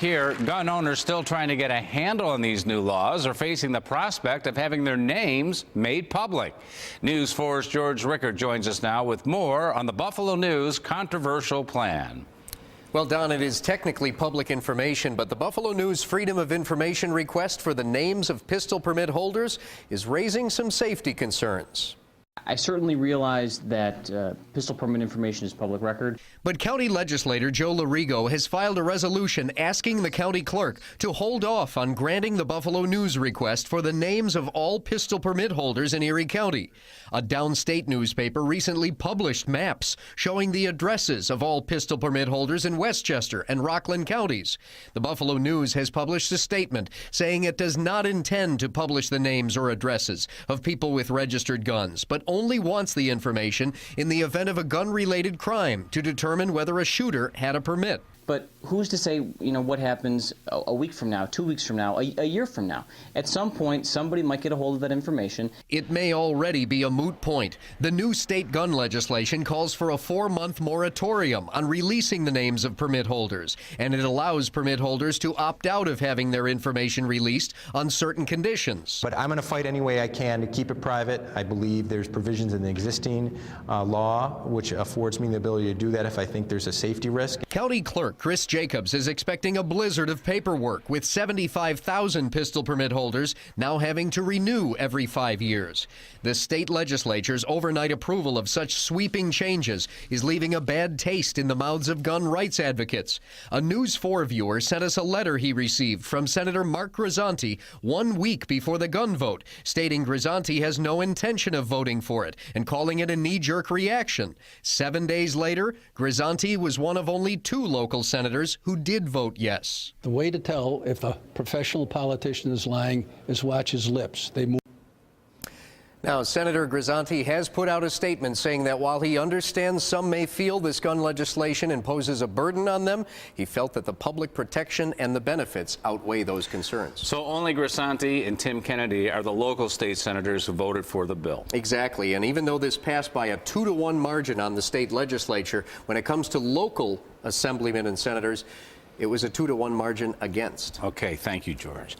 here, gun owners still trying to get a handle on these new laws are facing the prospect of having their names made public. News 4's George Rickard joins us now with more on the Buffalo News controversial plan. Well, Don, it is technically public information, but the Buffalo News Freedom of Information request for the names of pistol permit holders is raising some safety concerns. I certainly realize that pistol permit information is public record. But County Legislator Joe Larigo has filed a resolution asking the county clerk to hold off on granting the Buffalo News request for the names of all pistol permit holders in Erie County. A downstate newspaper recently published maps showing the addresses of all pistol permit holders in Westchester and Rockland counties. The Buffalo News has published a statement saying it does not intend to publish the names or addresses of people with registered guns, but only wants the information in the event of a gun-related crime to determine whether a shooter had a permit. But who's to say, what happens a week from now, 2 weeks from now, a year from now? At some point, somebody might get a hold of that information. It may already be a moot point. The new state gun legislation calls for a 4-month moratorium on releasing the names of permit holders, and it allows permit holders to opt out of having their information released on certain conditions. But I'm going to fight any way I can to keep it private. I believe there's provisions in the existing law which affords me the ability to do that if I think there's a safety risk. County Clerk Chris Jacobs is expecting a blizzard of paperwork, with 75,000 pistol permit holders now having to renew every 5 years. The state legislature's overnight approval of such sweeping changes is leaving a bad taste in the mouths of gun rights advocates. A News 4 viewer sent us a letter he received from Senator Mark Grisanti 1 week before the gun vote, stating Grisanti has no intention of voting for it and calling it a knee-jerk reaction. 7 days later, Grisanti was one of only 2 local senators who did vote yes. The way to tell if a professional politician is lying is watch his lips. They move. Now, Senator Grisanti has put out a statement saying that while he understands some may feel this gun legislation imposes a burden on them, he felt that the public protection and the benefits outweigh those concerns. So only Grisanti and Tim Kennedy are the local state senators who voted for the bill. Exactly, and even though this passed by a 2-to-1 margin on the state legislature, when it comes to local assemblymen and senators, it was a 2-to-1 margin against. Okay, thank you, George.